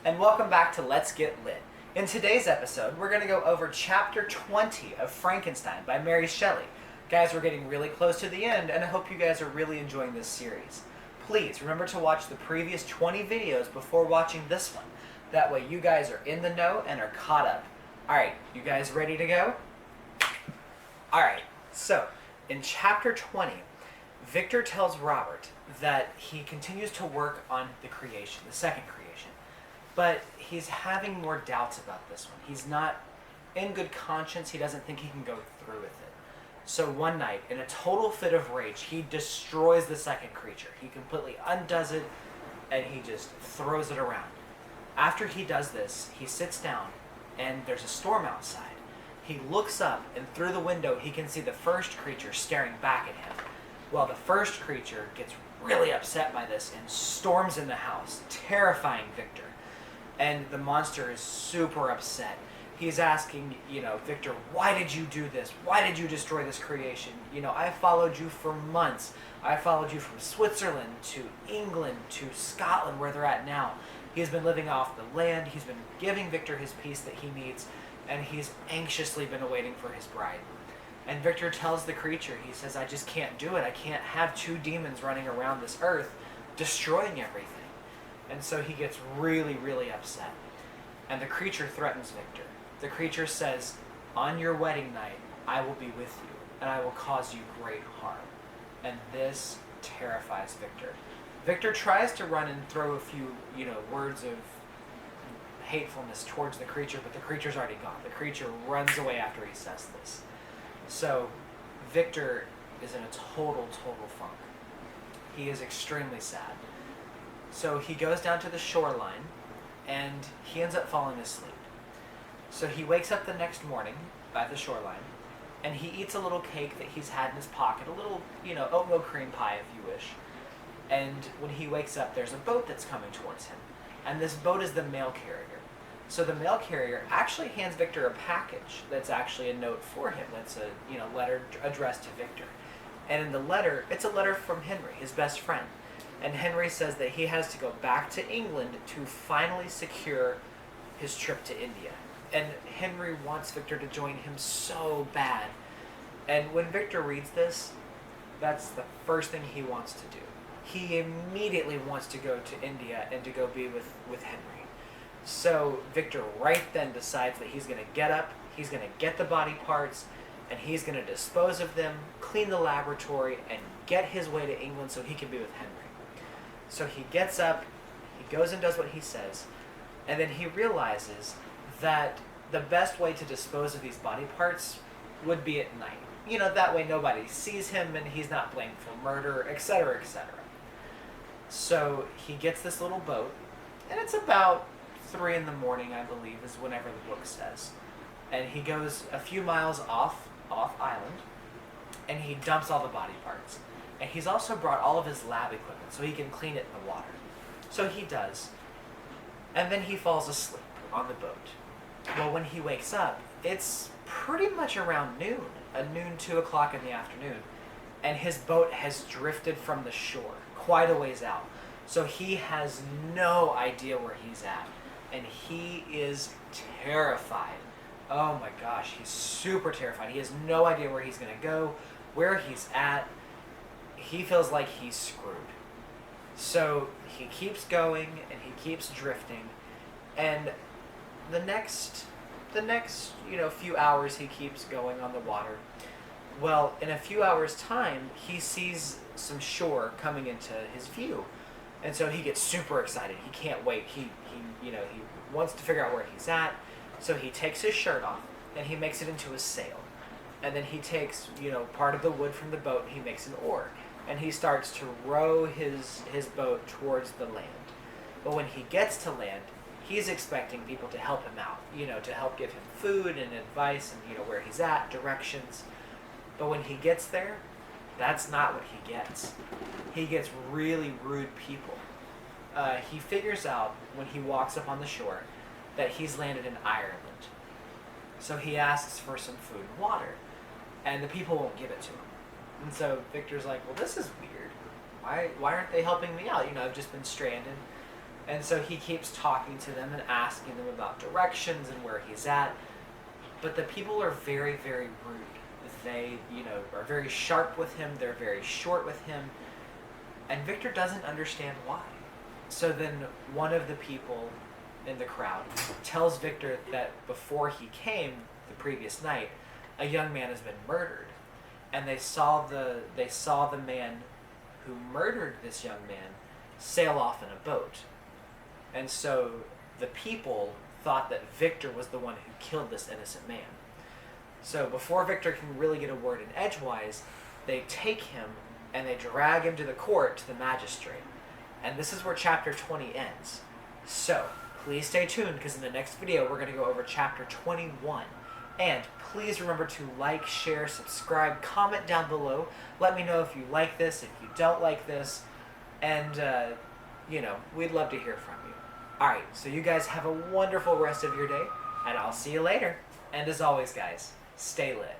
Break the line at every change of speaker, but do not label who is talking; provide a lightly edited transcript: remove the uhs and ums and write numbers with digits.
and welcome back to Let's Get Lit. In today's episode, we're going to go over Chapter 20 of Frankenstein by Mary Shelley. Guys, we're getting really close to the end, and I hope you guys are really enjoying this series. Please remember to watch the previous 20 videos before watching this one. That way you guys are in the know and are caught up. Alright, you guys ready to go? Alright, so in Chapter 20, Victor tells Robert that he continues to work on the creation, the second creation. But he's having more doubts about this one. He's not in good conscience. He doesn't think he can go through with it. So one night, in a total fit of rage, he destroys the second creature. He completely undoes it, and he just throws it around. After he does this, he sits down, and there's a storm outside. He looks up, and through the window, he can see the first creature staring back at him. Well, the first creature gets really upset by this and storms in the house, terrifying Victor. And the monster is super upset. He's asking, Victor, why did you do this? Why did you destroy this creation? I followed you for months. I followed you from Switzerland to England to Scotland, where they're at now. He's been living off the land. He's been giving Victor his peace that he needs, and he's anxiously been awaiting for his bride. And Victor tells the creature, he says, I just can't do it. I can't have two demons running around this earth destroying everything. And so he gets really, really upset. And the creature threatens Victor. The creature says, on your wedding night, I will be with you, and I will cause you great harm. And this terrifies Victor. Victor tries to run and throw a few, words of hatefulness towards the creature, but the creature's already gone. The creature runs away after he says this. So Victor is in a total funk. He is extremely sad. So he goes down to the shoreline, and he ends up falling asleep. So he wakes up the next morning by the shoreline, and he eats a little cake that he's had in his pocket, a little, oatmeal cream pie if you wish. And when he wakes up, there's a boat that's coming towards him. And this boat is the mail carrier. So the mail carrier actually hands Victor a package that's actually a note for him. That's a letter addressed to Victor. And in the letter, it's a letter from Henry, his best friend. And Henry says that he has to go back to England to finally secure his trip to India. And Henry wants Victor to join him so bad. And when Victor reads this, that's the first thing he wants to do. He immediately wants to go to India and to go be with Henry. So Victor right then decides that he's going to get up, he's going to get the body parts, and he's going to dispose of them, clean the laboratory, and get his way to England so he can be with Henry. So he gets up, he goes and does what he says, and then he realizes that the best way to dispose of these body parts would be at night. That way nobody sees him and he's not blamed for murder, etc., etc. So he gets this little boat, and it's about 3 in the morning, I believe, is whenever the book says. And he goes a few miles off island, and he dumps all the body parts. And he's also brought all of his lab equipment so he can clean it in the water. So he does. And then he falls asleep on the boat. Well, when he wakes up, it's pretty much around noon, 2 o'clock in the afternoon. And his boat has drifted from the shore, quite a ways out. So he has no idea where he's at. And he is terrified. Oh my gosh, he's super terrified. He has no idea where he's going to go, where he's at. He feels like he's screwed. So he keeps going and he keeps drifting, and the next few hours he keeps going on the water. Well, in a few hours' time, he sees some shore coming into his view, and so he gets super excited. He can't wait. He wants to figure out where he's at. So he takes his shirt off and he makes it into a sail, and then he takes part of the wood from the boat and he makes an oar. And he starts to row his boat towards the land. But when he gets to land, he's expecting people to help him out, to help give him food and advice and, where he's at, directions. But when he gets there, that's not what he gets. He gets really rude people. He figures out when he walks up on the shore that he's landed in Ireland. So he asks for some food and water, and the people won't give it to him. And so Victor's like, well, this is weird. Why aren't they helping me out? I've just been stranded. And so he keeps talking to them and asking them about directions and where he's at. But the people are very, very rude. They, are very sharp with him. They're very short with him. And Victor doesn't understand why. So then one of the people in the crowd tells Victor that before he came the previous night, a young man has been murdered. And they saw the man who murdered this young man sail off in a boat. And so the people thought that Victor was the one who killed this innocent man. So before Victor can really get a word in edgewise, they take him and they drag him to the court, to the magistrate. And this is where chapter 20 ends. So please stay tuned, because in the next video we're going to go over chapter 21. And please remember to like, share, subscribe, comment down below. Let me know if you like this, if you don't like this. And, we'd love to hear from you. Alright, so you guys have a wonderful rest of your day, and I'll see you later. And as always, guys, stay lit.